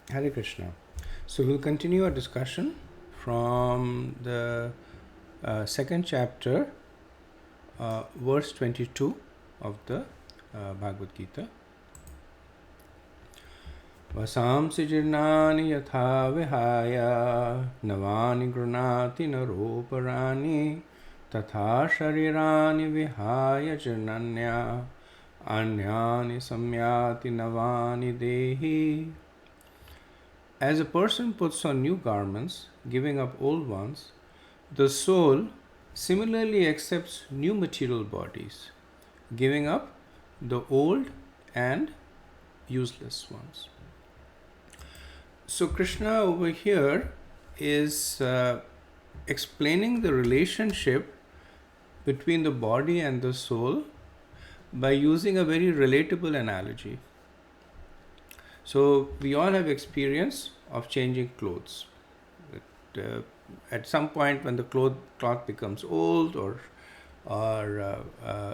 Hare Krishna. So we'll continue our discussion from the second chapter, verse 22 of the Bhagavad-gita. Vasamsi jirnani yatha vihaya navani grunati naroparani tatha sharirani vihaya jirnanya anyani samyati navani dehi. As a person puts on new garments, giving up old ones, the soul similarly accepts new material bodies, giving up the old and useless ones. So Krishna over here is explaining the relationship between the body and the soul by using a very relatable analogy. So we all have experience of changing clothes. At some point when the cloth becomes old or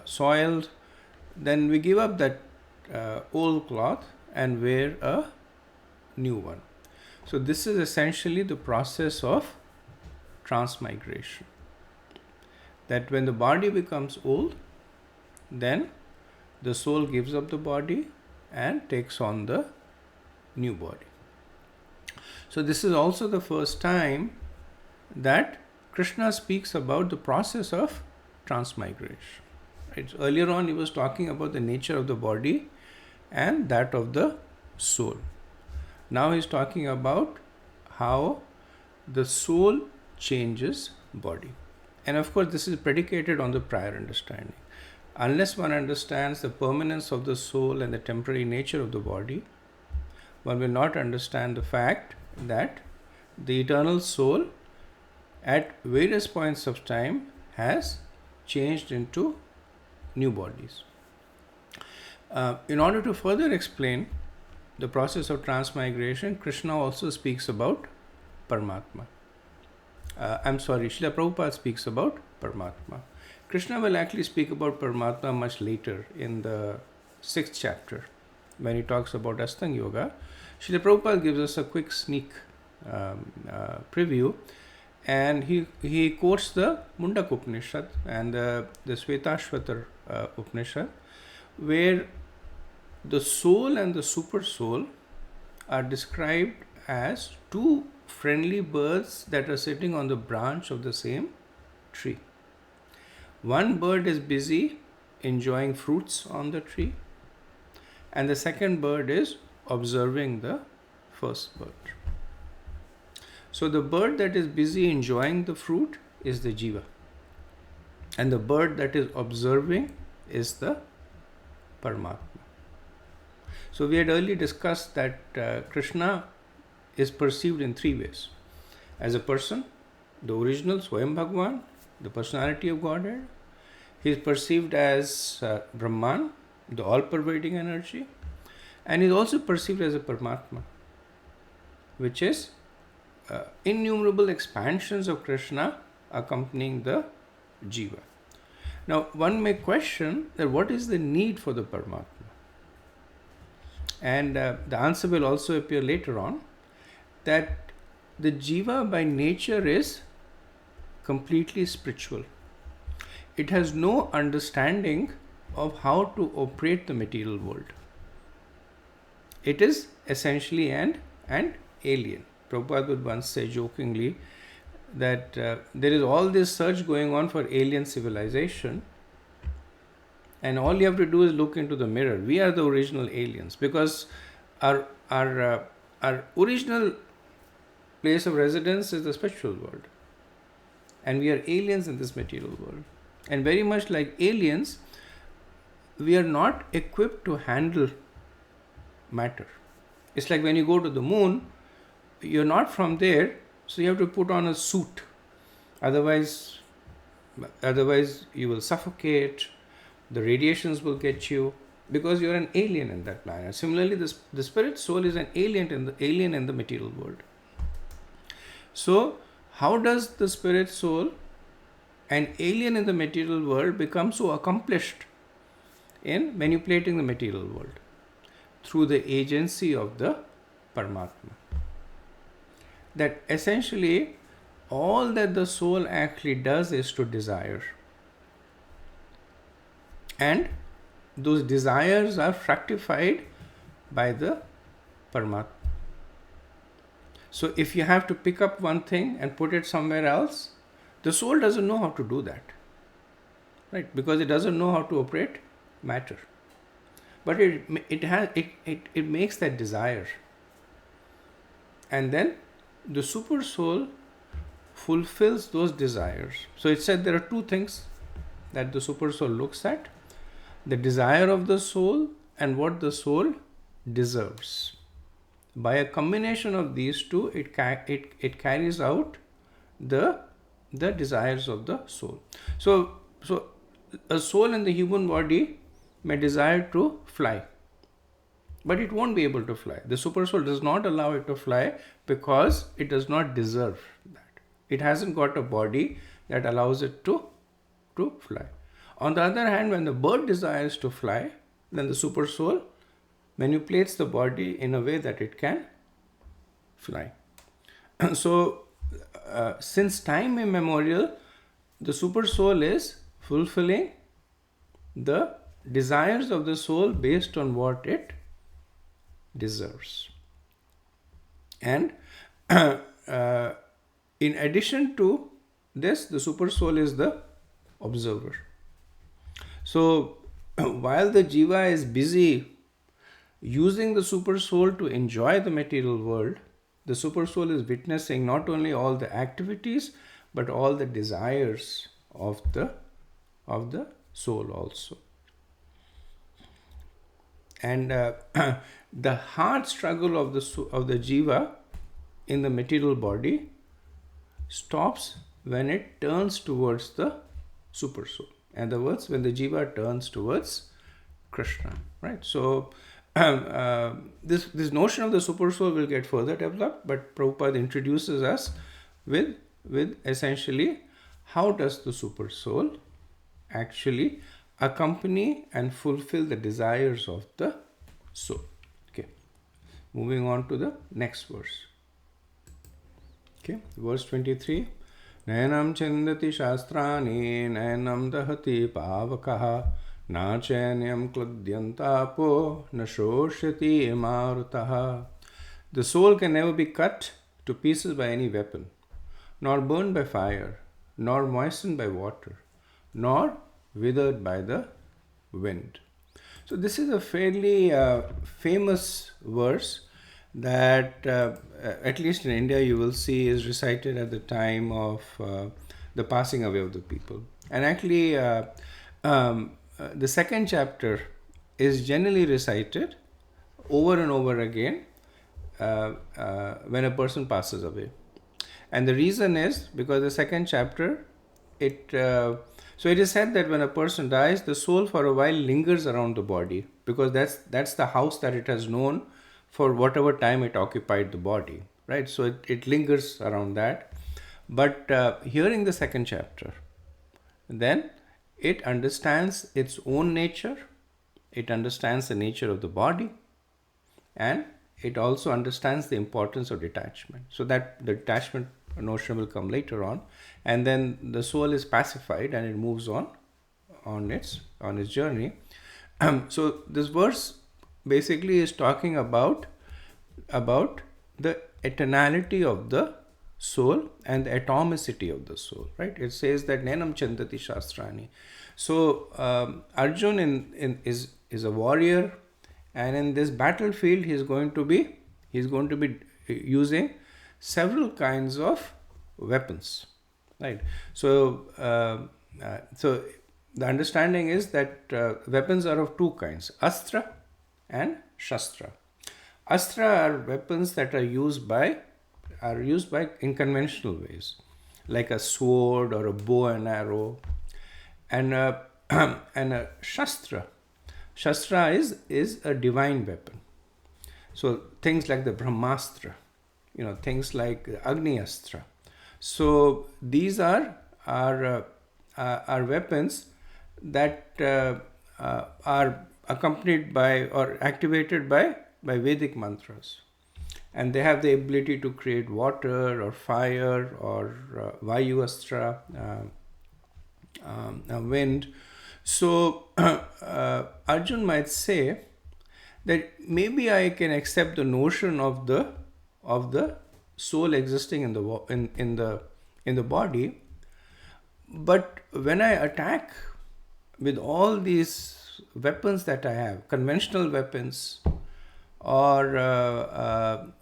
soiled, then we give up that old cloth and wear a new one. So this is essentially the process of transmigration. That when the body becomes old, then the soul gives up the body and takes on the new body. So this is also the first time that Krishna speaks about the process of transmigration. Right? Earlier on he was talking about the nature of the body and that of the soul. Now he's talking about how the soul changes body. And of course this is predicated on the prior understanding. Unless one understands the permanence of the soul and the temporary nature of the body, one will not understand the fact that the eternal soul at various points of time has changed into new bodies. In order to further explain the process of transmigration, Krishna also speaks about Paramatma. Srila Prabhupada speaks about Paramatma. Krishna will actually speak about Paramatma much later in the 6th chapter when he talks about Astanga Yoga. Srila Prabhupada gives us a quick sneak preview, and he quotes the Mundak Upanishad and the Svetashvatar Upanishad, where the soul and the super soul are described as two friendly birds that are sitting on the branch of the same tree. One bird is busy enjoying fruits on the tree, and the second bird is observing the first bird. So the bird that is busy enjoying the fruit is the jiva, and the bird that is observing is the Paramatma. So we had earlier discussed that Krishna is perceived in three ways. As a person, the original Swayam Bhagwan, the personality of Godhead. He is perceived as Brahman, the all-pervading energy. And he is also perceived as a Paramatma, which is innumerable expansions of Krishna accompanying the Jiva. Now, one may question that what is the need for the Paramatma? And the answer will also appear later on, that the Jiva by nature is completely spiritual. It has no understanding of how to operate the material world. It is essentially an alien. Prabhupada would once say jokingly that there is all this search going on for alien civilization, and all you have to do is look into the mirror. We are the original aliens, because our original place of residence is the spiritual world, and we are aliens in this material world. And very much like aliens, we are not equipped to handle matter. It's like when you go to the moon, you're not from there, so you have to put on a suit. Otherwise you will suffocate, the radiations will get you, because you're an alien in that manner. Similarly, the spirit soul is an alien in the material world. So, how does the spirit soul, an alien in the material world, become so accomplished in manipulating the material world? Through the agency of the Paramatma. That essentially all that the soul actually does is to desire. And those desires are fructified by the Paramatma. So if you have to pick up one thing and put it somewhere else, the soul doesn't know how to do that. Right? Because it doesn't know how to operate matter. But it makes that desire. And then the super soul fulfills those desires. So it said there are two things that the super soul looks at: the desire of the soul and what the soul deserves. By a combination of these two, it carries out the desires of the soul. So a soul in the human body may desire to fly, but it won't be able to fly. The super soul does not allow it to fly because it does not deserve that. It hasn't got a body that allows it to fly. On the other hand, when the bird desires to fly, then the super soul manipulates the body in a way that it can fly. So, since time immemorial, the super soul is fulfilling the desires of the soul based on what it deserves. And in addition to this, the super soul is the observer. So while the jiva is busy using the super soul to enjoy the material world, the super soul is witnessing not only all the activities but all the desires of the soul also. And the hard struggle of the jiva in the material body stops when it turns towards the super soul. In other words, when the jiva turns towards Krishna, right? So this notion of the super soul will get further developed, but Prabhupada introduces us with essentially how does the super soul actually accompany and fulfill the desires of the soul. Okay, moving on to the next verse. Okay, verse 23. Nayanam chandati shastrani nayanam dahati pavakaha na chainyam kladyantapo na shoshyati marutaha. The soul can never be cut to pieces by any weapon, nor burned by fire, nor moistened by water, nor withered by the wind. So this is a fairly famous verse that at least in India you will see is recited at the time of the passing away of the people. And actually the second chapter is generally recited over and over again when a person passes away. And the reason is because the second chapter, so it is said that when a person dies, the soul for a while lingers around the body because that's the house that it has known for whatever time it occupied the body, right? So it lingers around that. But hearing the second chapter, then it understands its own nature, it understands the nature of the body, and it also understands the importance of detachment. So that the detachment notion will come later on, and then the soul is pacified and it moves on its journey. So this verse basically is talking about the eternality of the soul and the atomicity of the soul, right? It says that Nenam Chandati Shastrani. So Arjun is a warrior, and in this battlefield he's going to be using several kinds of weapons, right? So so the understanding is that weapons are of two kinds: astra and shastra. Astra are weapons that are used by in conventional ways, like a sword or a bow and arrow, and a shastra is a divine weapon. So things like the Brahmastra, things like Agni-astra. So these are weapons that are accompanied by or activated by Vedic mantras. and they have the ability to create water or fire or Vayu Astra, wind. So Arjun might say that maybe I can accept the notion of the soul existing in the body, but when I attack with all these weapons that I have, conventional weapons, or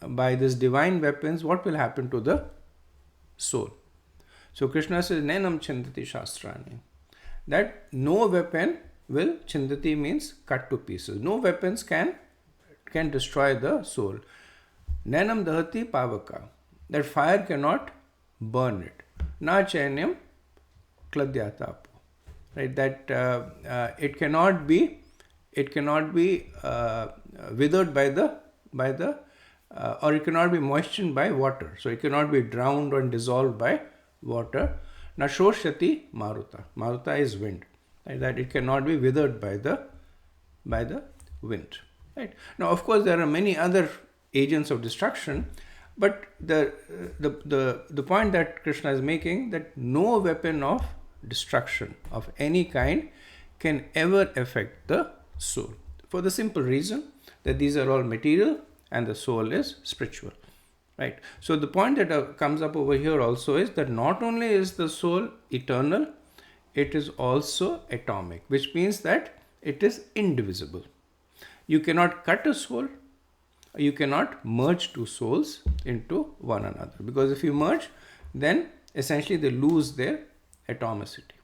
by these divine weapons, what will happen to the soul? So Krishna says, Nenam chindati shastrani. That no weapon will, chindati means cut to pieces. No weapons can destroy the soul. Nenam dahati pavaka. That fire cannot burn it. Na chainyam kladyatapo. Right? That it cannot be withered by the or it cannot be moistened by water. So it cannot be drowned or dissolved by water. Na shoshati maruta. Maruta is wind. Right? That it cannot be withered by the wind. Right? Now, of course, there are many other agents of destruction, but the point that Krishna is making, that no weapon of destruction of any kind can ever affect the soul, for the simple reason that these are all material and the soul is spiritual. Right? So the point that comes up over here also is that not only is the soul eternal, it is also atomic, which means that it is indivisible. You cannot cut a soul, you cannot merge two souls into one another, because if you merge, then essentially they lose their atomicity.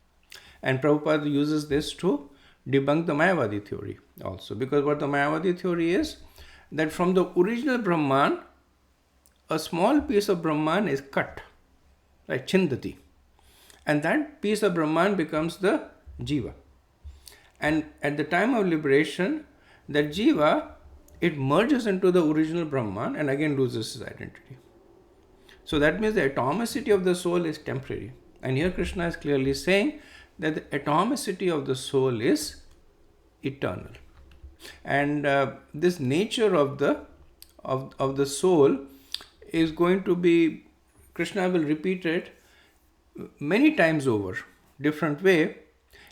And Prabhupada uses this to debunk the Mayavadi theory also, because what the Mayavadi theory is, that from the original Brahman, a small piece of Brahman is cut, like chindati, and that piece of Brahman becomes the Jiva. And at the time of liberation, that Jiva, it merges into the original Brahman and again loses its identity. So that means the atomicity of the soul is temporary. And here Krishna is clearly saying that the atomicity of the soul is eternal. And this nature of the soul is going to be, Krishna will repeat it many times over, different way,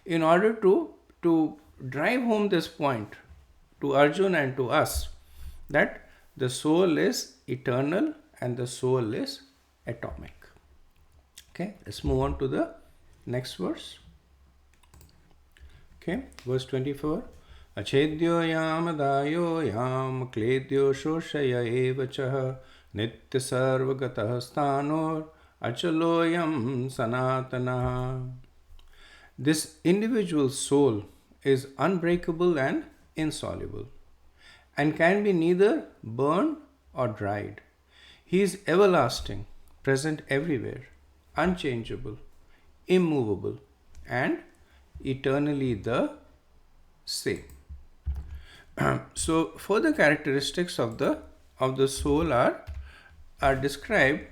in order to drive home this point to Arjuna and to us, that the soul is eternal and the soul is atomic. Okay, let's move on to the next verse. Okay, verse 24. Achedyo yam dayo yam kledyo shoshaya evacha nitya sarvagatah stanor achaloyam sanatana. This individual soul is unbreakable and insoluble, and can be neither burned or dried. He is everlasting, present everywhere, unchangeable, immovable, and eternally the same. So further characteristics of the soul are described,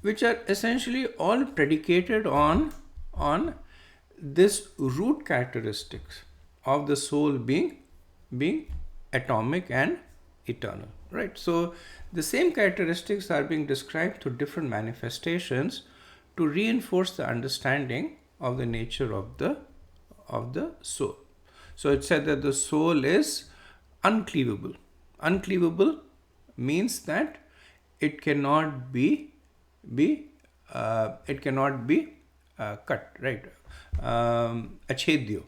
which are essentially all predicated on this root characteristics of the soul being atomic and eternal. Right? So the same characteristics are being described through different manifestations to reinforce the understanding of the nature of the soul. So it said that the soul is uncleavable. Uncleavable means that it cannot be cut, right? Achedyo.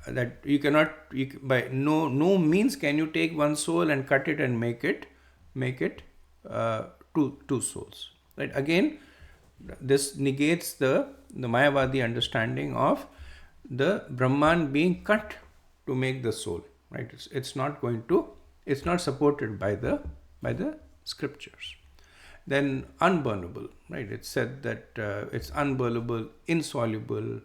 That you cannot, by no means can you take one soul and cut it and make it two souls. Right? Again, this negates the Mayavadi understanding of the Brahman being cut to make the soul. Right? It's not supported by the scriptures. Then unburnable. Right? It's said that it's unburnable, insoluble,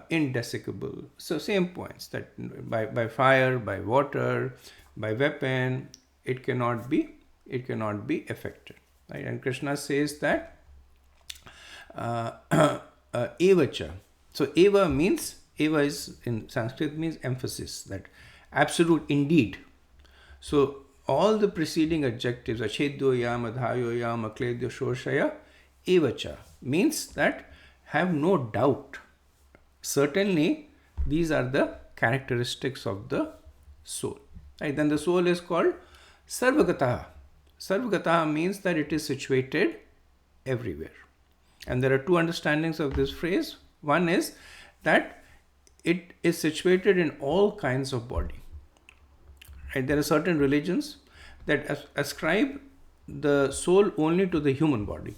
indesicable. So same points, that by fire, by water, by weapon, it cannot be affected. Right? And Krishna says that evacha. So eva is in Sanskrit means emphasis, that absolute indeed. So all the preceding adjectives, achedyoyam, adhayoyam, akledyo shoshaya, evacha, means that have no doubt. Certainly, these are the characteristics of the soul. Right? Then the soul is called sarvagata. Sarvagata means that it is situated everywhere. And there are two understandings of this phrase. One is that it is situated in all kinds of body. Right? There are certain religions that ascribe the soul only to the human body.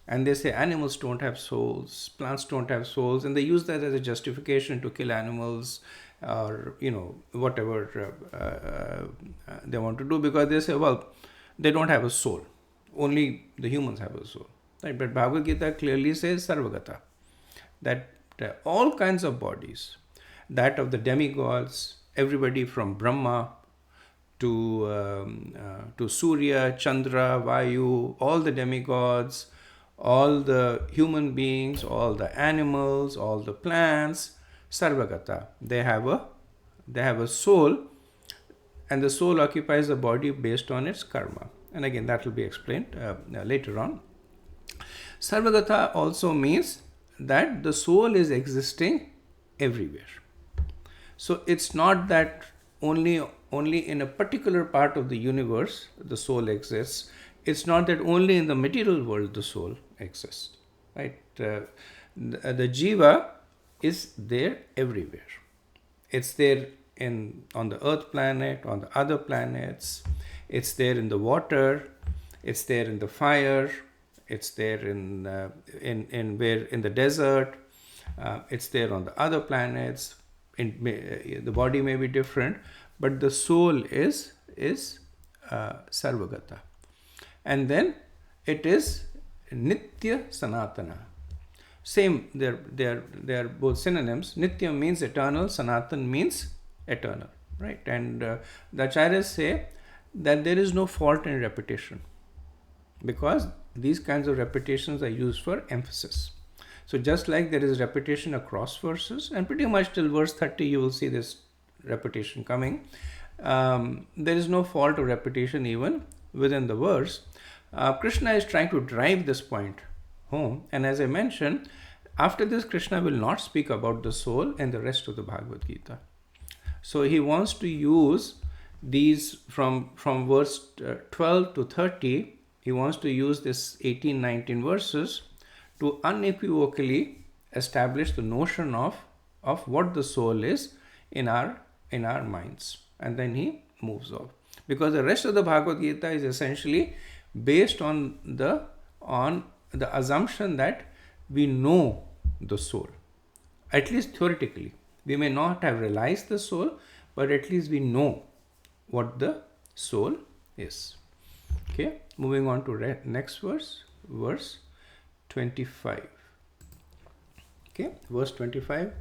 And they say animals don't have souls, plants don't have souls, and they use that as a justification to kill animals or, whatever they want to do, because they say, well, they don't have a soul. Only the humans have a soul. Right? But Bhagavad-gita clearly says sarvagata, that all kinds of bodies, that of the demigods, everybody from Brahma to Surya, Chandra, Vayu, all the demigods, all the human beings, all the animals, all the plants, sarvagata. They have a soul, and the soul occupies the body based on its karma. And again, that will be explained later on. Sarvagata also means that the soul is existing everywhere. So it's not that only in a particular part of the universe the soul exists. It's not that only in the material world the soul exists. Right? The jiva is there everywhere. It's there on the earth planet, on the other planets. It's there in the water. It's there in the fire. It's there in the desert. It's there on the other planets. The body may be different, but the soul is sarvagata. And then it is nitya sanatana. Same, they are both synonyms. Nitya means eternal, sanatan means eternal, right? And the acharyas say that there is no fault in repetition, because these kinds of repetitions are used for emphasis. So just like there is repetition across verses, and pretty much till verse 30 you will see this repetition coming, there is no fault of repetition even within the verse. Krishna is trying to drive this point home, and as I mentioned, after this Krishna will not speak about the soul in the rest of the Bhagavad-gita. So he wants to use these from verse 12 to 30, he wants to use this 18-19 verses to unequivocally establish the notion of what the soul is in our minds, and then he moves off, because the rest of the Bhagavad-gita is essentially based on the assumption that we know the soul, at least theoretically. We may not have realized the soul, but at least we know what the soul is. Okay, moving on to next verse 25. Okay, verse 25.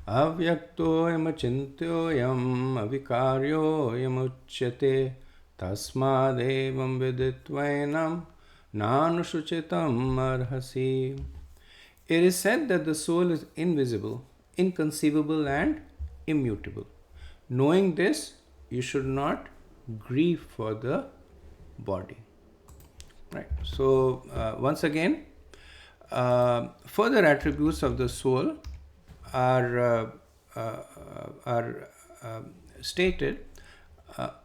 Avyakto yam achintyo yam avikaryo yam uchyate tasmadevam viditvainam nanushuchitam arhasi. It is said that the soul is invisible, inconceivable and immutable. Knowing this, you should not grieve for the body. Right. So once again, further attributes of the soul are stated,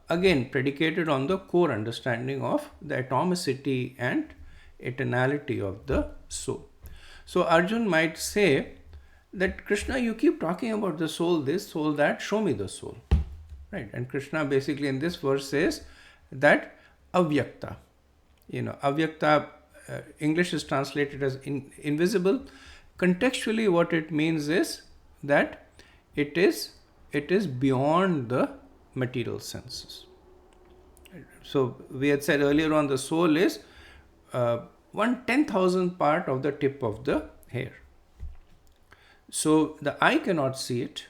again predicated on the core understanding of the atomicity and eternality of the soul. So Arjun might say that, Krishna, you keep talking about the soul this, soul that, show me the soul. Right? And Krishna basically in this verse says that avyakta. Avyakta, English is translated as invisible. Contextually what it means is that it is beyond the material senses. So we had said earlier on, the soul is 1/10,000th part of the tip of the hair. So the eye cannot see it.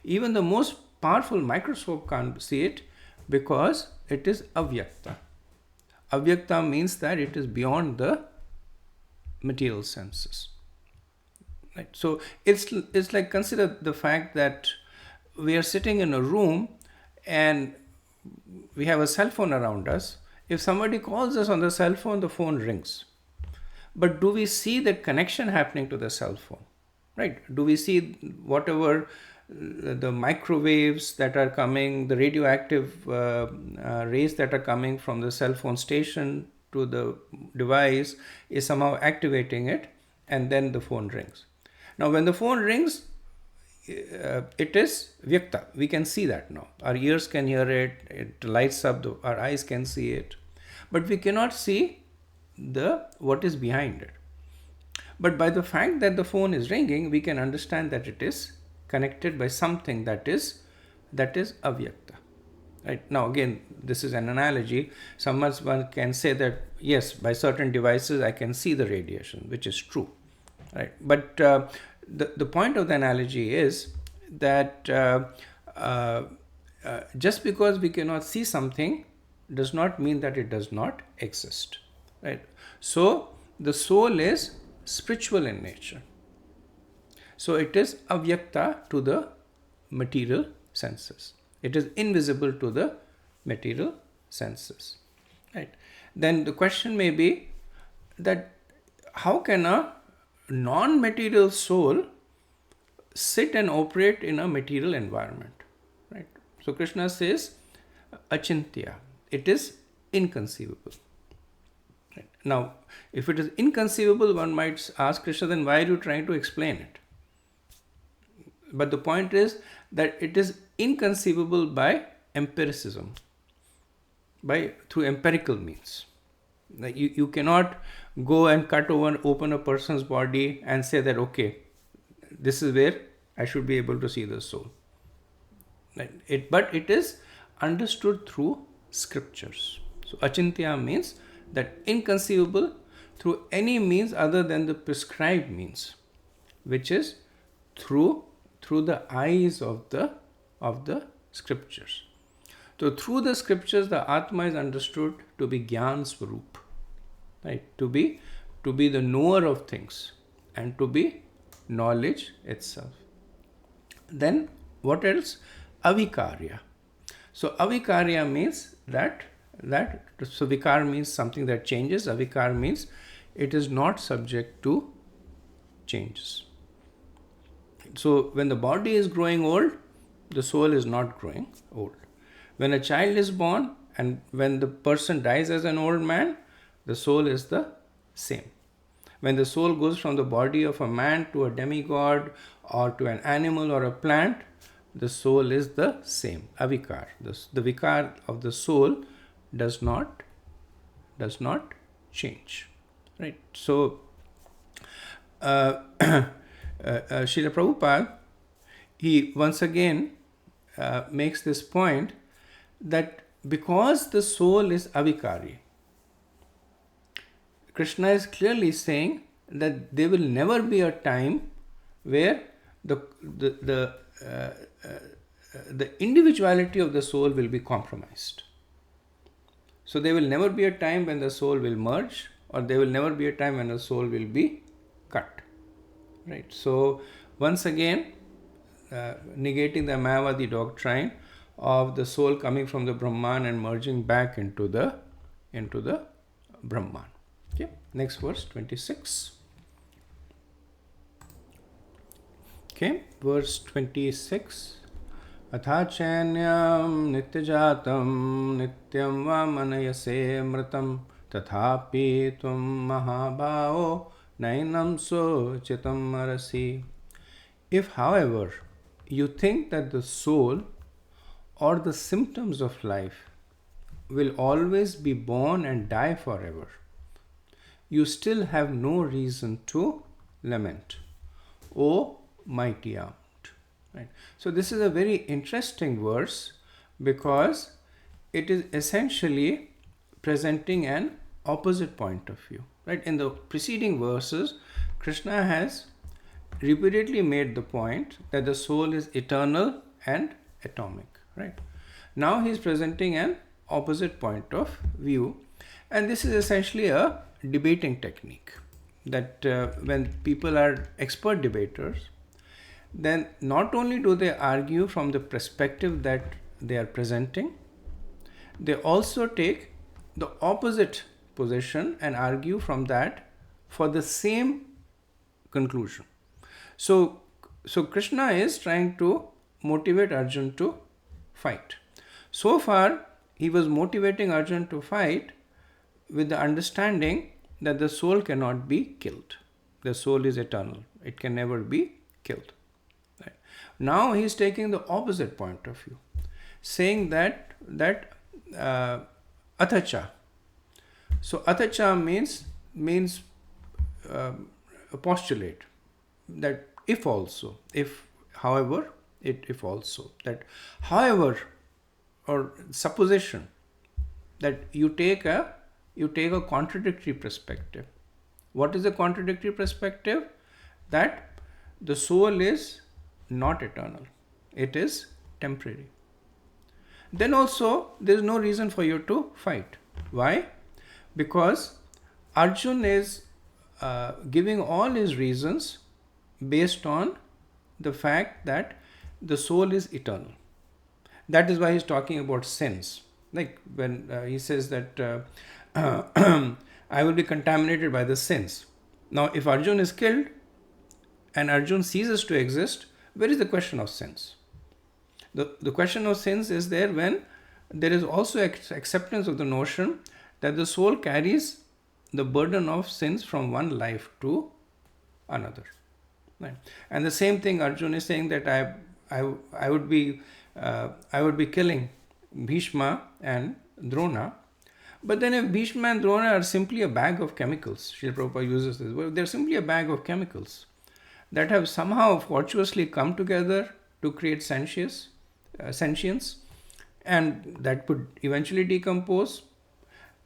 Even the most powerful microscope can't see it, because it is avyakta. Avyakta means that it is beyond the material senses. Right? So it's like, consider the fact that we are sitting in a room and we have a cell phone around us. If somebody calls us on the cell phone rings. But do we see that connection happening to the cell phone? Right? Do we see whatever the microwaves that are coming, the radioactive rays that are coming from the cell phone station to the device is somehow activating it, and then the phone rings. Now, when the phone rings, it is vyakta. We can see that now. Our ears can hear it. It lights up. Our eyes can see it, but we cannot see what is behind it. But by the fact that the phone is ringing, we can understand that it is connected by something that is avyakta. Right? Now again, this is an analogy. Someone can say that yes, by certain devices I can see the radiation, which is true. Right? But the point of the analogy is that just because we cannot see something does not mean that it does not exist. Right? So the soul is spiritual in nature. So it is avyakta to the material senses. It is invisible to the material senses. Right? Then the question may be that how can a non-material soul sit and operate in a material environment? Right? So Krishna says achintya. It is inconceivable. Right? Now, if it is inconceivable, one might ask Krishna, then why are you trying to explain it? But the point is that it is inconceivable by empiricism, through empirical means. Like you cannot go and open a person's body and say that, okay, this is where I should be able to see the soul. Right? But it is understood through scriptures. So achintya means that inconceivable through any means other than the prescribed means, which is through the eyes of the scriptures. So through the scriptures, the Atma is understood to be Gyan Swarup, right? To be the knower of things and to be knowledge itself. Then what else? Avikarya. So avikarya means so vikar means something that changes. Avikar means it is not subject to changes. So when the body is growing old, the soul is not growing old. When a child is born and when the person dies as an old man, the soul is the same. When the soul goes from the body of a man to a demigod or to an animal or a plant, the soul is the same. Avikar. The vikar of the soul does not change. Right? So Srila Prabhupada, he once again makes this point that because the soul is avikari, Krishna is clearly saying that there will never be a time where the individuality of the soul will be compromised. So there will never be a time when the soul will merge, or there will never be a time when the soul will be cut. Right? So once again, negating the Mayavadi doctrine of the soul coming from the Brahman and merging back into the Brahman. Okay. Next verse 26. Okay, verse 26. Atha chainyam nityajatam nityam va manayase mritam tathapi tvam mahabhavo nainam so chitam arasi. If, however, you think that the soul or the symptoms of life will always be born and die forever, you still have no reason to lament, O mighty armed. Right? So this is a very interesting verse because it is essentially presenting an opposite point of view. Right? In the preceding verses, Krishna has repeatedly made the point that the soul is eternal and atomic. Right? Now he is presenting an opposite point of view, and this is essentially a debating technique that when people are expert debaters, then not only do they argue from the perspective that they are presenting, they also take the opposite position and argue from that for the same conclusion. So Krishna is trying to motivate Arjun to fight. So far, he was motivating Arjun to fight with the understanding that the soul cannot be killed. The soul is eternal. It can never be killed. Right? Now he is taking the opposite point of view, saying that atacha. So atacha means a postulate, that if also, if however, if also, that however, or supposition that you take a contradictory perspective. What is the contradictory perspective? That the soul is not eternal, it is temporary. Then also there is no reason for you to fight. Why? Because Arjun is giving all his reasons based on the fact that the soul is eternal. That is why he's talking about sins. Like when he says that I will be contaminated by the sins. Now, if Arjun is killed and Arjun ceases to exist, where is the question of sins? The question of sins is there when there is also acceptance of the notion that the soul carries the burden of sins from one life to another. Right? And the same thing Arjun is saying, that I would be killing Bhishma and Drona. But then if Bhishma and Drona are simply a bag of chemicals, Srila Prabhupada uses this word, they're simply a bag of chemicals that have somehow fortuitously come together to create sentience, and that could eventually decompose,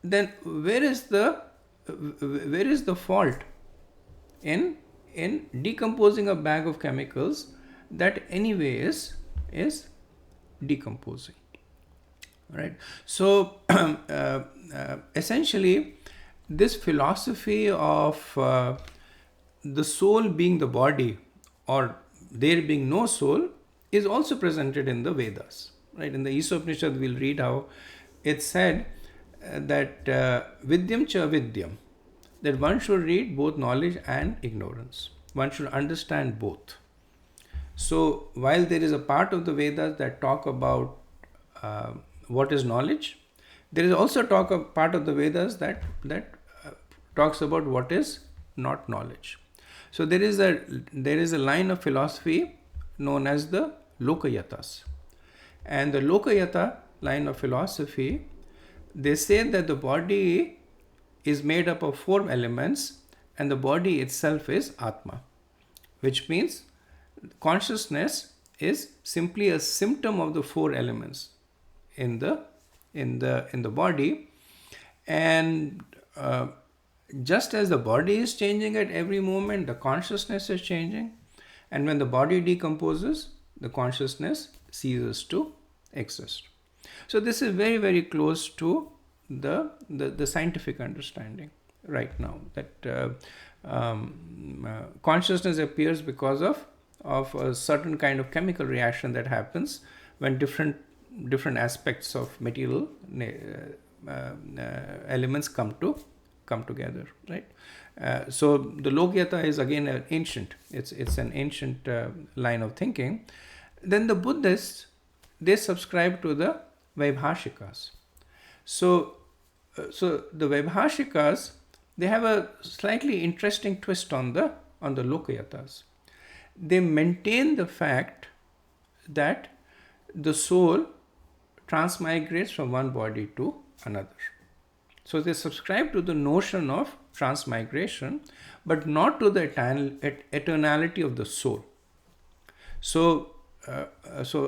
then where is the fault in decomposing a bag of chemicals that anyway is decomposing? Right. So essentially, this philosophy of the soul being the body, or there being no soul, is also presented in the Vedas. Right. In the Ishopanishad, we'll read how it's said that vidyam cha vidyam, that one should read both knowledge and ignorance. One should understand both. So while there is a part of the Vedas that talk about what is knowledge, there is also part of the Vedas that talks about what is not knowledge. So there is a line of philosophy known as the Lokayatas. And the Lokayata line of philosophy, they say that the body is made up of 4 elements and the body itself is Atma, which means consciousness is simply a symptom of the 4 elements in the body. And just as the body is changing at every moment, the consciousness is changing, and when the body decomposes, the consciousness ceases to exist. So this is very, very close to the scientific understanding right now, that consciousness appears because of a certain kind of chemical reaction that happens when different aspects of material elements come together, right? So the Lokyata is again an ancient. It's an ancient line of thinking. Then the Buddhists, they subscribe to the Vaibhashikas. So the Vaibhashikas, they have a slightly interesting twist on the Lokayatas. They maintain the fact that the soul transmigrates from one body to another. So they subscribe to the notion of transmigration, but not to the eternality of the soul. So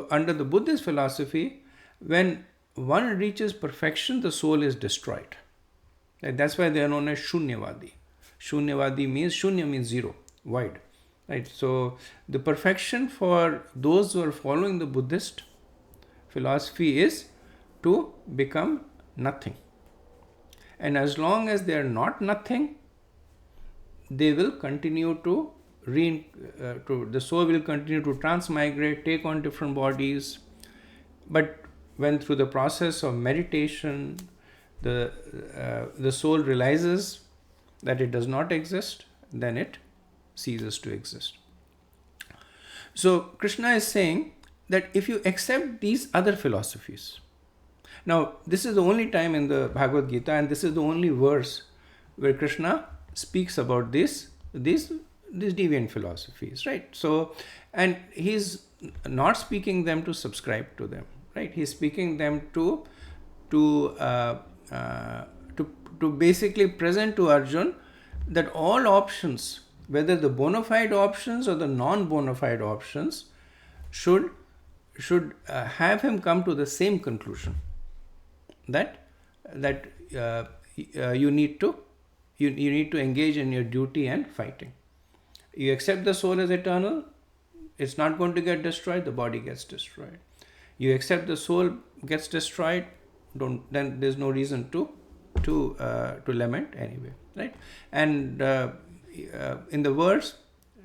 under the Buddhist philosophy, when one reaches perfection, the soul is destroyed. And that's why they are known as Shunyavadi. Shunyavadi means, Shunya means zero, void. Right? So the perfection for those who are following the Buddhist philosophy is to become nothing. And as long as they are not nothing, they will continue to the soul will continue to transmigrate, take on different bodies. But when through the process of meditation, the soul realizes that it does not exist, then it ceases to exist. So Krishna is saying that if you accept these other philosophies, now this is the only time in the Bhagavad-gita, and this is the only verse where Krishna speaks about these deviant philosophies, right? So, and he's not speaking them to subscribe to them, right? He's speaking them to basically present to Arjun that all options, whether the bona fide options or the non-bona fide options, should have him come to the same conclusion, that you need to engage in your duty and fighting. You accept the soul as eternal, it's not going to get destroyed, the body gets destroyed. You accept the soul gets destroyed, then there's no reason to lament anyway, right? And in the verse,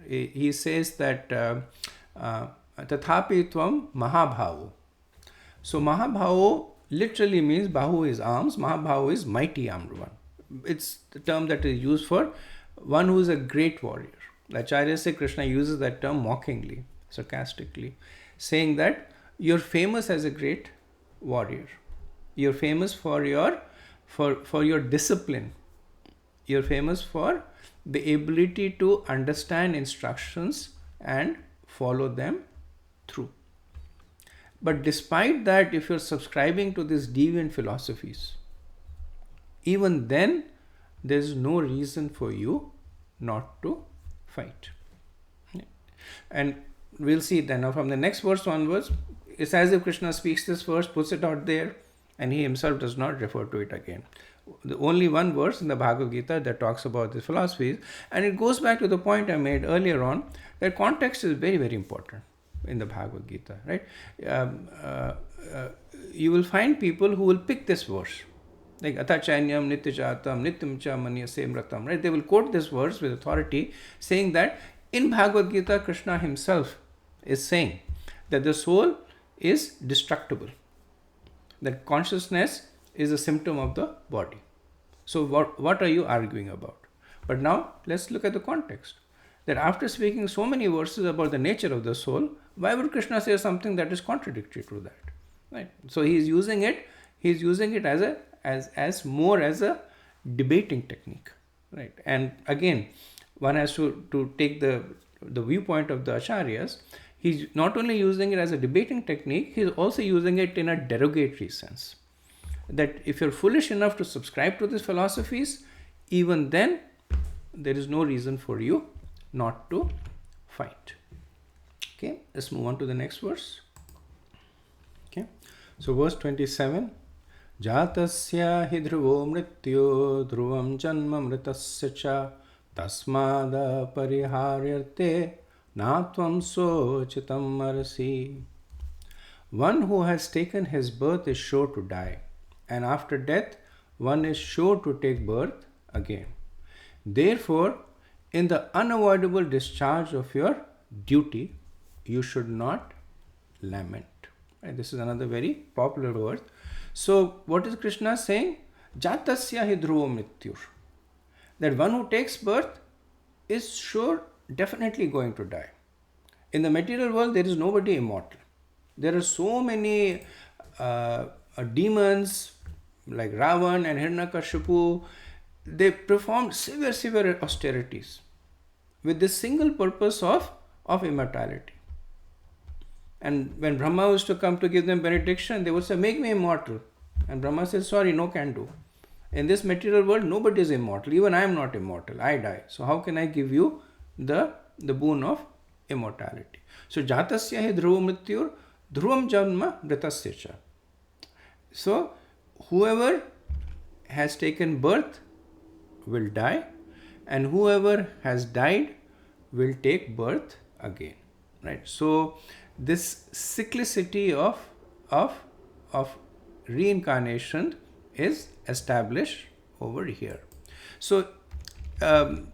he says that tathapi tvam mahabhavo. So mahabhavo literally means bahu is arms, mahabhavo is mighty armed one. It's the term that is used for one who is a great warrior. Acharya say Krishna uses that term mockingly, sarcastically, saying that you're famous as a great warrior. You're famous for your discipline. You're famous for the ability to understand instructions and follow them through. But despite that, if you're subscribing to these deviant philosophies, even then there's no reason for you not to fight. And we'll see then. Now from the next verse onwards, it's as if Krishna speaks this verse, puts it out there, and he himself does not refer to it again. The only one verse in the Bhagavad-gita that talks about these philosophies, and it goes back to the point I made earlier on, that context is very, very important in the Bhagavad-gita, right? You will find people who will pick this verse, like atachanyam nityajatam nityam cha manyase mratam, right? They will quote this verse with authority, saying that in Bhagavad-gita, Krishna himself is saying that the soul is destructible, that consciousness is a symptom of the body. So what are you arguing about? But now let's look at the context. That after speaking so many verses about the nature of the soul, why would Krishna say something that is contradictory to that? Right? So he's using it as more as a debating technique. Right? And again, one has to take the viewpoint of the acharyas. He's not only using it as a debating technique, he's also using it in a derogatory sense. That if you're foolish enough to subscribe to these philosophies, even then there is no reason for you not to fight. Okay, let's move on to the next verse. Okay, so verse 27. Jatasya hi dhruvo mrityo dhruvam janma mritasya cha tasmada pariharyarte natvam sochitam marasi. One who has taken his birth is sure to die, and after death one is sure to take birth again. Therefore, in the unavoidable discharge of your duty, you should not lament. Right? This is another very popular word. So, what is Krishna saying? Jatasya hi dhruvo mrityur. That one who takes birth is sure, definitely going to die. In the material world, there is nobody immortal. There are so many demons like Ravan and Hiranyakashipu. They performed severe austerities with the single purpose of immortality. And when Brahma was to come to give them benediction, they would say, make me immortal. And Brahma says, sorry, no can do. In this material world, nobody is immortal. Even I am not immortal. I die. So how can I give you the boon of immortality? So jatasya hi dhruva mrityur dhruvam janma mritasya cha. So whoever has taken birth will die, and whoever has died will take birth again. Right? So this cyclicity of reincarnation is established over here. So Gautam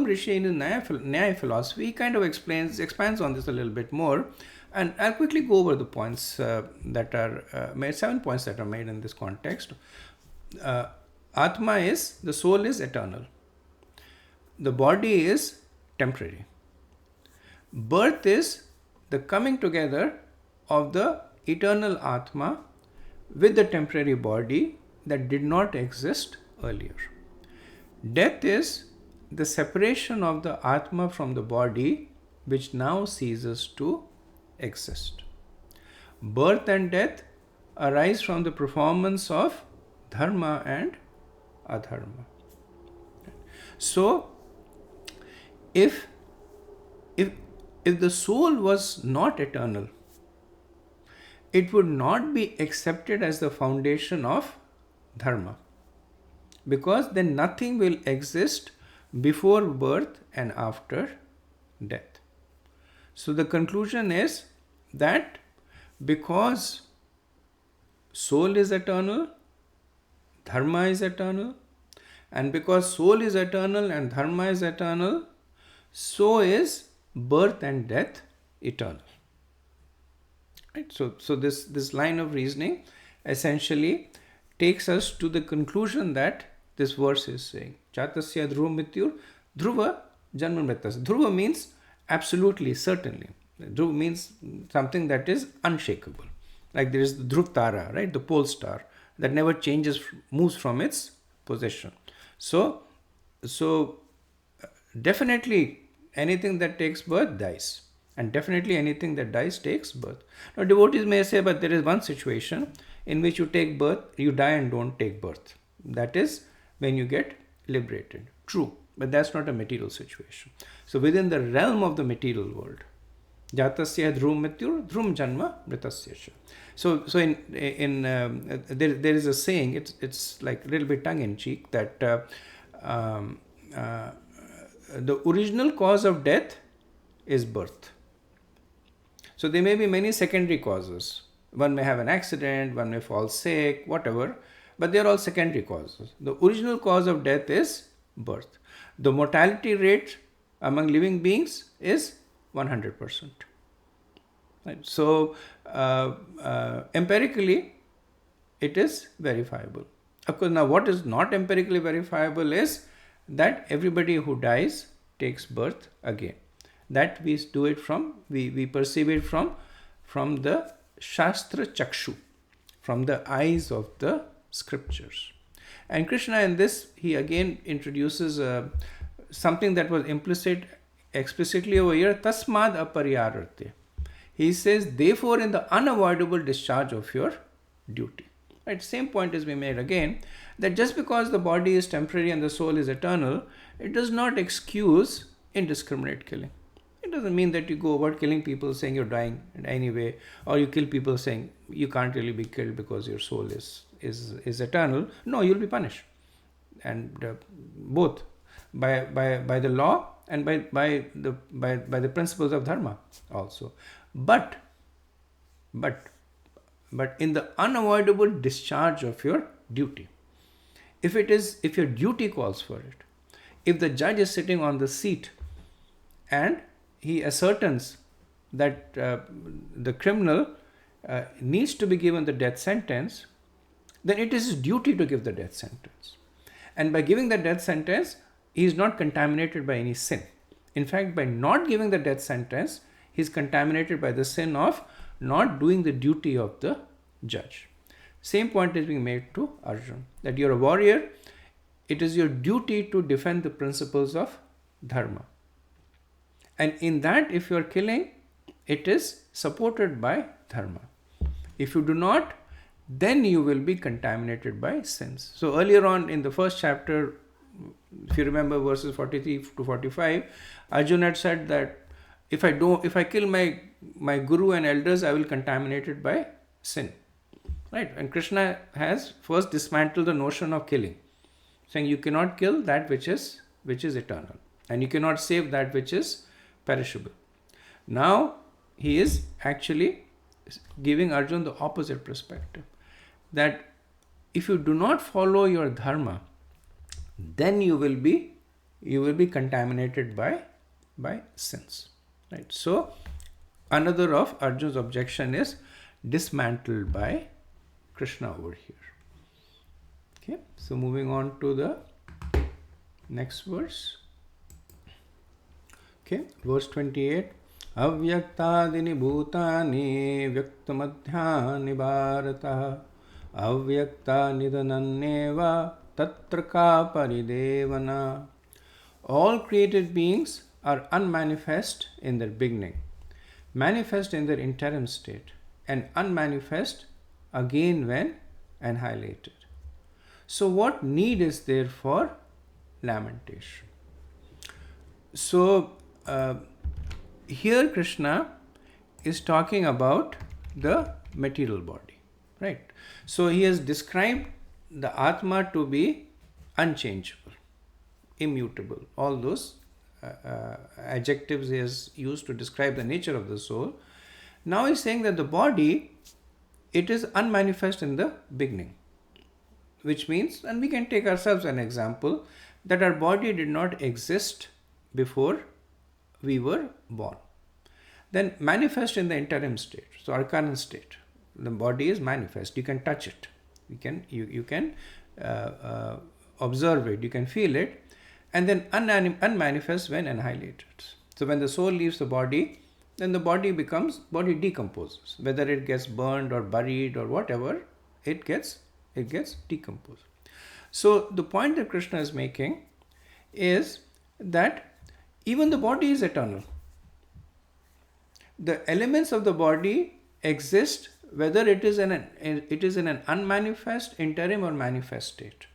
Rishi in his Nyaya philosophy, he kind of expands on this a little bit more, And I'll quickly go over the points that are made, 7 points that are made in this context. Atma is, the soul is eternal. The body is temporary. Birth is the coming together of the eternal Atma with the temporary body that did not exist earlier. Death is the separation of the Atma from the body which now ceases to exist. Birth and death arise from the performance of dharma and adharma. So, if the soul was not eternal, it would not be accepted as the foundation of dharma, because then nothing will exist before birth and after death. So the conclusion is that because soul is eternal, dharma is eternal, and because soul is eternal and dharma is eternal, so is birth and death eternal. Right? So this line of reasoning essentially takes us to the conclusion that this verse is saying. Chatasya dhruva mityur dhruva janma mritasya. Dhruva means absolutely, certainly. Dhruva means something that is unshakable. Like there is the Dhruv Tara, right? The pole star that never changes, moves from its position. So definitely anything that takes birth dies. And definitely anything that dies takes birth. Now devotees may say, but there is one situation in which you take birth, you die and don't take birth. That is when you get liberated. True, but that's not a material situation. So within the realm of the material world, jatasya dhrum mityur dhrum janma mritasya. So in there is a saying, it's like a little bit tongue in cheek, that the original cause of death is birth. So there may be many secondary causes. One may have an accident, one may fall sick, whatever, but they are all secondary causes. The original cause of death is birth. The mortality rate among living beings is 100%. Right? So empirically, it is verifiable. Of course, now what is not empirically verifiable is that everybody who dies takes birth again. That we do it from, we perceive it from the Shastra Chakshu, from the eyes of the scriptures. And Krishna in this, he again introduces something that was implicit explicitly over here, tasmad aparyarate. He says, therefore, in the unavoidable discharge of your duty. Right? Same point is being made again, that just because the body is temporary and the soul is eternal, it does not excuse indiscriminate killing. It doesn't mean that you go about killing people saying you're dying anyway, or you kill people saying you can't really be killed because your soul is eternal. No, you'll be punished, and both by the law and by the principles of dharma also. But in the unavoidable discharge of your duty, if your duty calls for it, if the judge is sitting on the seat and he ascertains that the criminal needs to be given the death sentence, then it is his duty to give the death sentence. And by giving the death sentence, he is not contaminated by any sin. In fact, by not giving the death sentence, he is contaminated by the sin of not doing the duty of the judge. Same point is being made to Arjuna, that you're a warrior, it is your duty to defend the principles of dharma. And in that, if you are killing, it is supported by dharma. If you do not, then you will be contaminated by sins. So earlier on in the first chapter, if you remember verses 43 to 45, Arjuna had said that if I kill my guru and elders, I will contaminate it by sin. Right? And Krishna has first dismantled the notion of killing, saying you cannot kill that which is eternal, and you cannot save that which is perishable. Now he is actually giving Arjuna the opposite perspective, that if you do not follow your dharma, then you will be contaminated by sins. Right? So another of Arjun's objection is dismantled by Krishna over here. Okay, so moving on to the next verse. Okay, verse 28. Avyaktadini bhutani vyaktamadhyani bharata avyakta nidananneva tatra ka paridevana. All created beings are unmanifest in their beginning, manifest in their interim state, and unmanifest again when annihilated. So what need is there for lamentation? So here Krishna is talking about the material body, right? So he has described the Atma to be unchangeable, immutable. All those adjectives he has used to describe the nature of the soul. Now he's saying that the body, it is unmanifest in the beginning, which means, and we can take ourselves an example, that our body did not exist before we were born. Then manifest in the interim state. So our current state, the body is manifest. You can touch it. You can observe it. You can feel it. And then unmanifest when annihilated. So when the soul leaves the body, then the body decomposes. Whether it gets burned or buried or whatever, it gets decomposed. So the point that Krishna is making is that even the body is eternal. The elements of the body exist whether it is in an unmanifest, interim or manifest state.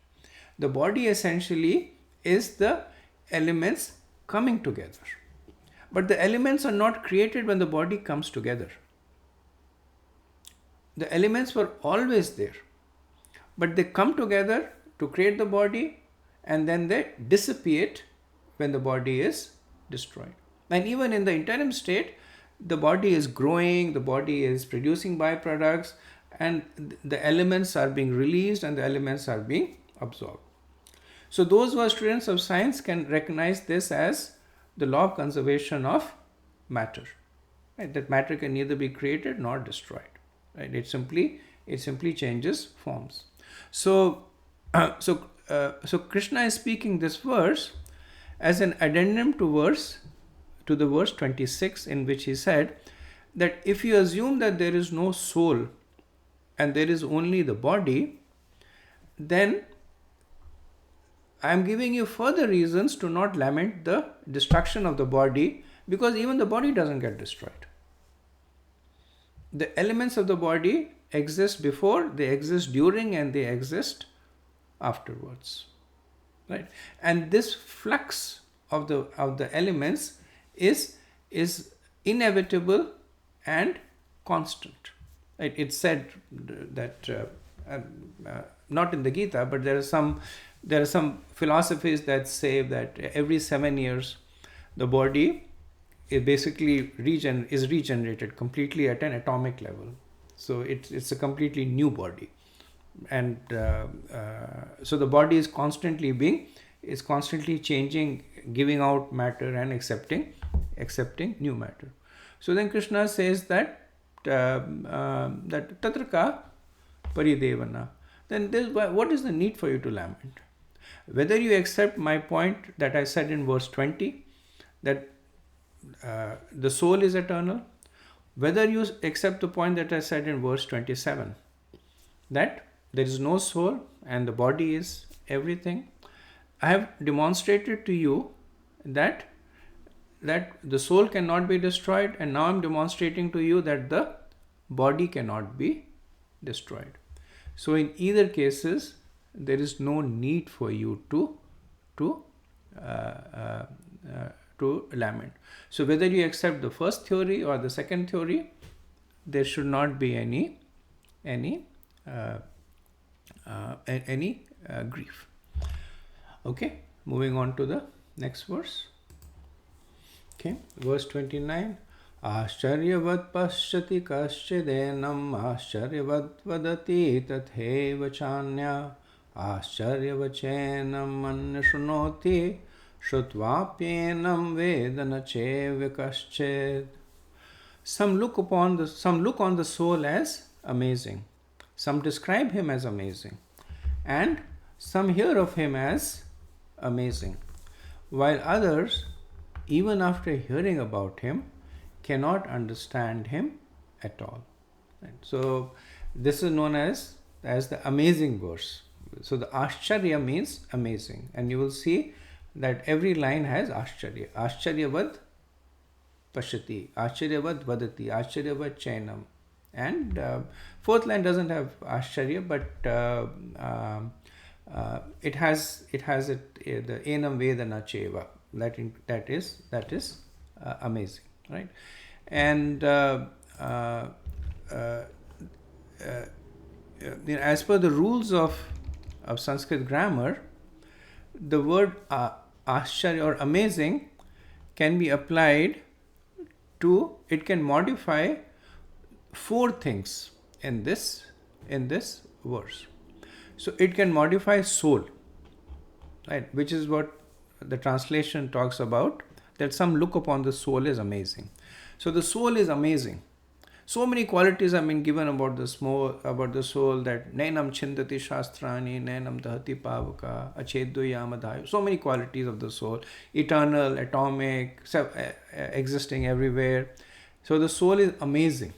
The body essentially is the elements coming together. But the elements are not created when the body comes together. The elements were always there, but they come together to create the body and then they dissipate when the body is destroyed. And even in the interim state, the body is growing, the body is producing byproducts, and the elements are being released and the elements are being absorbed. So those who are students of science can recognize this as the law of conservation of matter. Right? That matter can neither be created nor destroyed. Right? It simply changes forms. So Krishna is speaking this verse as an addendum to the verse 26, in which he said that if you assume that there is no soul and there is only the body, then I am giving you further reasons to not lament the destruction of the body, because even the body doesn't get destroyed. The elements of the body exist before, they exist during, and they exist afterwards. Right? And this flux of the elements is inevitable and constant. Right? It's said that not in the Gita, but there are some philosophies that say that every 7 years the body is basically is regenerated completely at an atomic level. So it's a completely new body, and so the body is constantly changing, giving out matter and accepting new matter. So then Krishna says that tatraka paridevana. Then what is the need for you to lament? Whether you accept my point that I said in verse 20, that the soul is eternal, whether you accept the point that I said in verse 27, that there is no soul and the body is everything, I have demonstrated to you that the soul cannot be destroyed, and now I am demonstrating to you that the body cannot be destroyed. So in either cases, there is no need for you to lament. So whether you accept the first theory or the second theory, there should not be any grief. Okay, moving on to the next verse. Okay, verse 29. Ascharyavat pasyati kaschidenam ascharyavat vadati tatheva chanya ascharyavatchenam annashunoti Shutvapyenam vedana chevya kasched. Some look on the soul as amazing. Some describe him as amazing. And some hear of him as amazing. While others, even after hearing about him, cannot understand him at all. Right? So this is known as the amazing verse. So the Ascharya means amazing. And you will see that every line has Ascharya. Ascharya Pashati, Ascharyavat Vadati, Ascharyavat Chainam. And fourth line doesn't have Ascharya, but it has the Enam Vedana Cheva. That is amazing, right? And as per the rules of Sanskrit grammar, the word Ascharya or amazing can be applied to, it can modify four things in this verse. So it can modify soul, right, which is what the translation talks about, that some look upon the soul as amazing. So the soul is amazing. So many qualities have been given about the soul, that Nainam Chindati Shastrani, Nainam Dahati Pavaka, Acheddu Yamadhayu. So many qualities of the soul, eternal, atomic, existing everywhere. So the soul is amazing.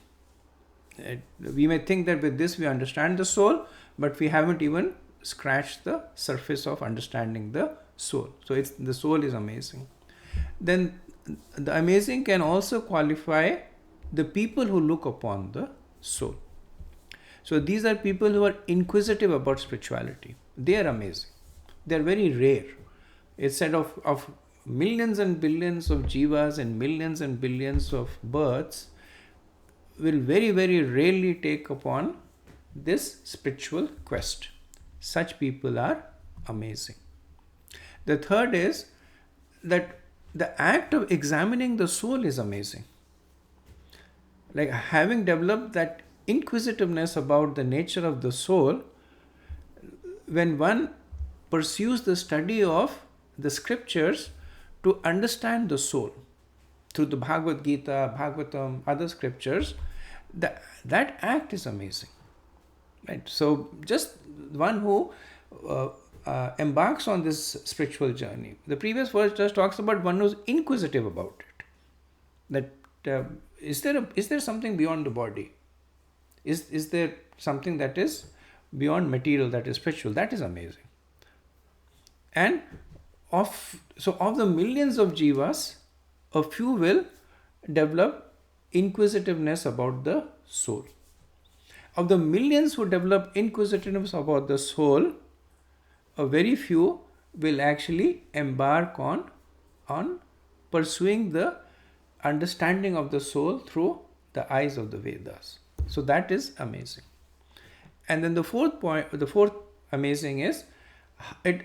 We may think that with this we understand the soul, but we haven't even scratched the surface of understanding the soul. So the soul is amazing. Then the amazing can also qualify the people who look upon the soul. So these are people who are inquisitive about spirituality. They are amazing. They are very rare. It's said of millions and billions of jivas and billions of births will very, very rarely take upon this spiritual quest. Such people are amazing. The third is that the act of examining the soul is amazing. Like having developed that inquisitiveness about the nature of the soul, when one pursues the study of the scriptures to understand the soul through the Bhagavad-gita, Bhagavatam, other scriptures, that act is amazing. Right? So just one who embarks on this spiritual journey. The previous verse just talks about one who's inquisitive about it. That is there something beyond the body? Is there something that is beyond material, that is spiritual? That is amazing. And of the millions of jivas, a few will develop inquisitiveness about the soul. Of the millions who develop inquisitiveness about the soul, a very few will actually embark on pursuing the understanding of the soul through the eyes of the Vedas. So that is amazing. And then the fourth amazing is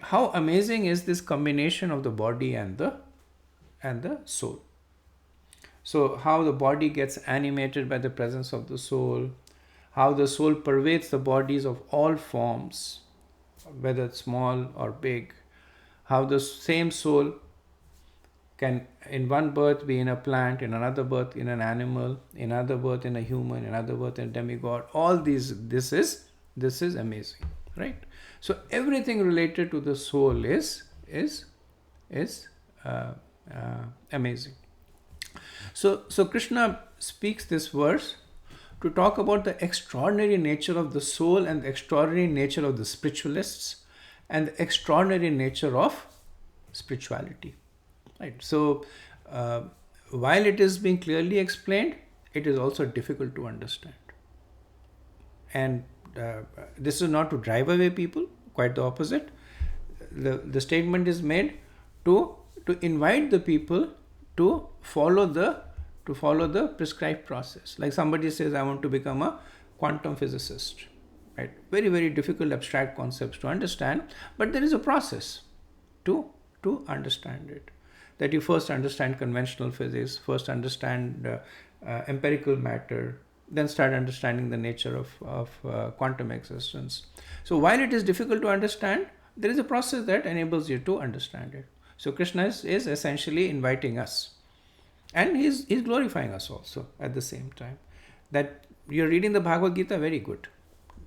how amazing is this combination of the body and the soul. So how the body gets animated by the presence of the soul, how the soul pervades the bodies of all forms, whether it's small or big, how the same soul can in one birth be in a plant, in another birth in an animal, in another birth in a human, in another birth in a demigod. All this is amazing, right? So everything related to the soul is amazing. So Krishna speaks this verse to talk about the extraordinary nature of the soul and the extraordinary nature of the spiritualists and the extraordinary nature of spirituality. Right. So while it is being clearly explained, it is also difficult to understand. And this is not to drive away people, quite the opposite. The statement is made to invite the people to follow the prescribed process. Like somebody says, I want to become a quantum physicist. Right? Very, very difficult abstract concepts to understand, but there is a process to understand it. That you first understand conventional physics, first understand empirical matter, then start understanding the nature of quantum existence. So while it is difficult to understand, there is a process that enables you to understand it. So Krishna is essentially inviting us. And he's glorifying us also at the same time. That you're reading the Bhagavad-gita, very good.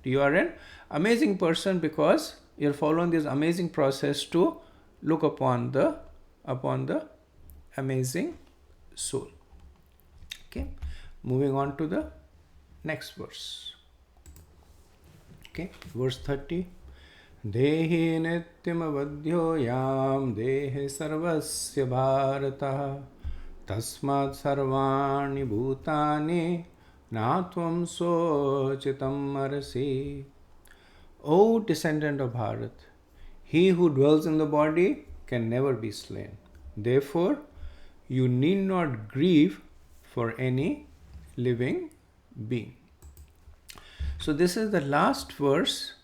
You are an amazing person because you're following this amazing process to look upon the amazing soul. Okay, moving on to the next verse. Okay, verse 30. Dehi nityam avadhyoyam dehe sarvasya bharata tasmat sarvani bhutani natvam sochitam arasi. O descendant of Bharat, he who dwells in the body can never be slain. Therefore, you need not grieve for any living being. So this is the last verse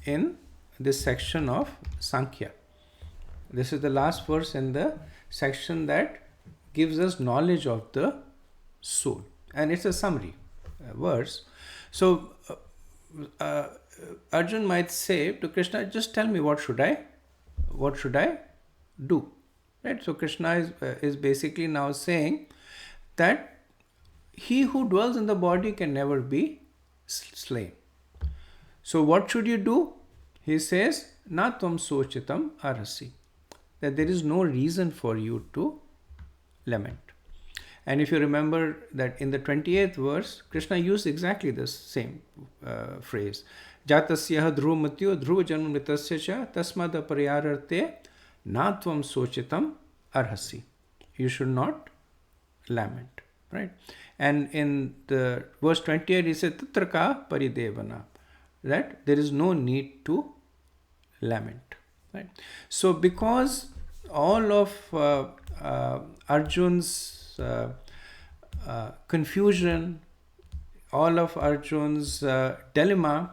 in this section of Sankhya. This is the last verse in the section that gives us knowledge of the soul. And it's a summary verse. So Arjun might say to Krishna, just tell me what should I do? Right? So Krishna is basically now saying that he who dwells in the body can never be slain. So what should you do? He says, na tvam sochitam arasi. That there is no reason for you to lament. And if you remember that in the 28th verse, Krishna used exactly the same phrase. Jatasya dhruva matyo dhruva janma mritasya cha tasmad aparyararte na tvam sochitam arhasi. You should not lament. Right? And in the verse 28, he said, tatraka paridevana. That there is no need to lament. Right? So because all of Arjun's confusion, all of Arjun's dilemma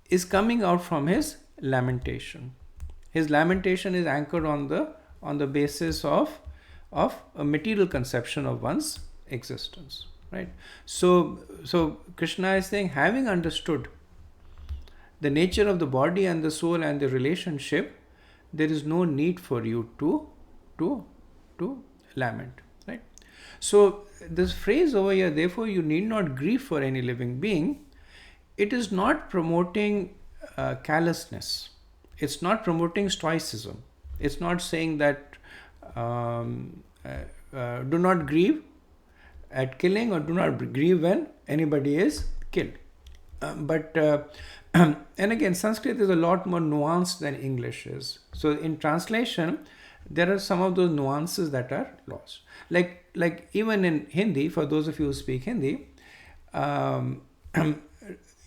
is coming out from his lamentation. His lamentation is anchored on the basis of a material conception of one's existence. Right? So Krishna is saying, having understood the nature of the body and the soul and the relationship, there is no need for you to lament. Right? So this phrase over here, therefore you need not grieve for any living being, it is not promoting callousness. It's not promoting stoicism. It's not saying that do not grieve at killing or do not grieve when anybody is killed. And again, Sanskrit is a lot more nuanced than English is. So in translation, there are some of those nuances that are lost. Like even in Hindi, for those of you who speak Hindi,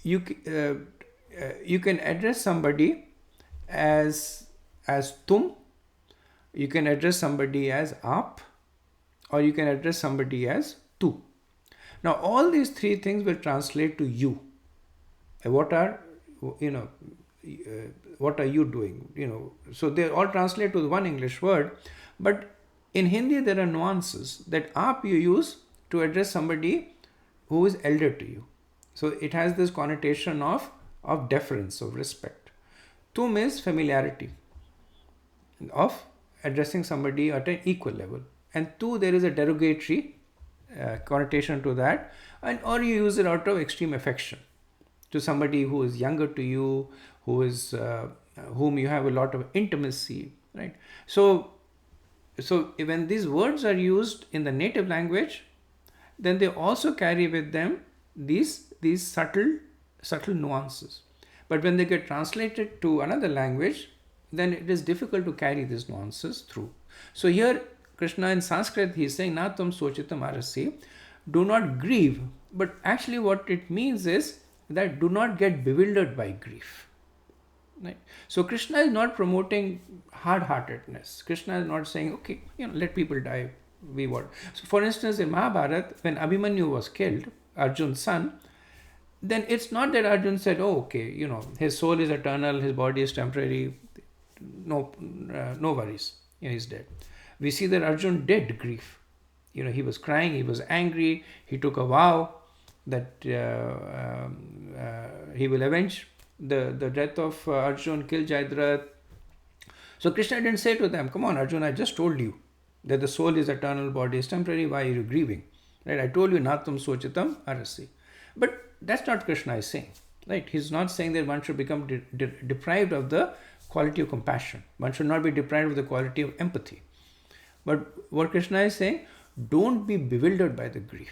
you can address somebody as tum, you can address somebody as aap, or you can address somebody as tu. Now all these three things will translate to you. What are you doing? So they all translate to the one English word, but in Hindi there are nuances. That aap you use to address somebody who is elder to you. So it has this connotation of deference, of respect. Tum is familiarity, of addressing somebody at an equal level. And tu, there is a derogatory connotation to that, or you use it out of extreme affection to somebody who is younger to you, who is whom you have a lot of intimacy, right? So when these words are used in the native language, then they also carry with them these subtle nuances. But when they get translated to another language, then it is difficult to carry these nuances through. So here Krishna in Sanskrit, he is saying, na tam sochitam arasi, do not grieve. But actually what it means is that do not get bewildered by grief. Right? So Krishna is not promoting hard-heartedness. Krishna is not saying, okay, let people die, we what. So for instance, in Mahabharata, when Abhimanyu was killed, Arjun's son, then it's not that Arjun said, oh, okay, his soul is eternal, his body is temporary, no worries, he's dead. We see that Arjun did grieve. He was crying, he was angry, he took a vow that he will avenge the death of Arjun, kill Jayadratha. So Krishna didn't say to them, come on Arjun, I just told you that the soul is eternal, body is temporary, why are you grieving? Right? I told you, natam sochitam arasi. But that's not Krishna is saying. Right? He's not saying that one should become deprived of the quality of compassion. One should not be deprived of the quality of empathy. But what Krishna is saying, don't be bewildered by the grief.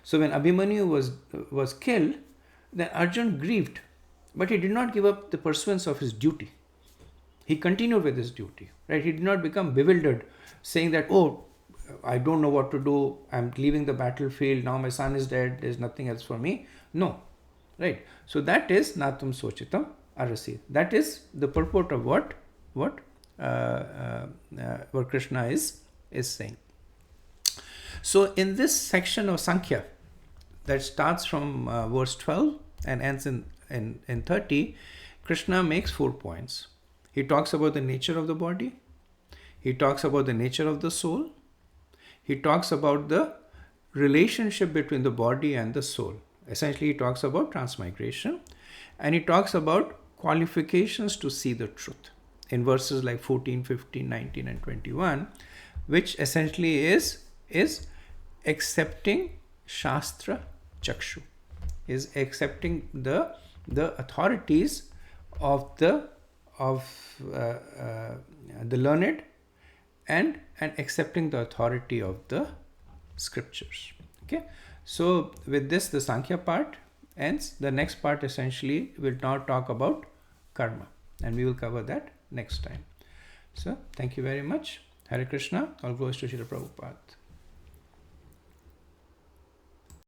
So when Abhimanyu was killed, then Arjun grieved, but he did not give up the pursuance of his duty. He continued with his duty, right? He did not become bewildered, saying that, oh, I don't know what to do, I'm leaving the battlefield, now my son is dead, there's nothing else for me. No, right? So that is Natam Sochitam Arasi. That is the purport of what Krishna is saying. So in this section of Sankhya, that starts from verse 12 and ends in 30, Krishna makes 4 points. He talks about the nature of the body. He talks about the nature of the soul. He talks about the relationship between the body and the soul. Essentially, he talks about transmigration. And he talks about qualifications to see the truth in verses like 14, 15, 19, and 21, which essentially is accepting Shastra Chakshu, is accepting the authorities of the learned and accepting the authority of the scriptures. Okay, so with this, the Sankhya part ends. The next part essentially will now talk about karma, and we will cover that next time. So thank you very much. Hare Krishna. All glories to Srila Prabhupada.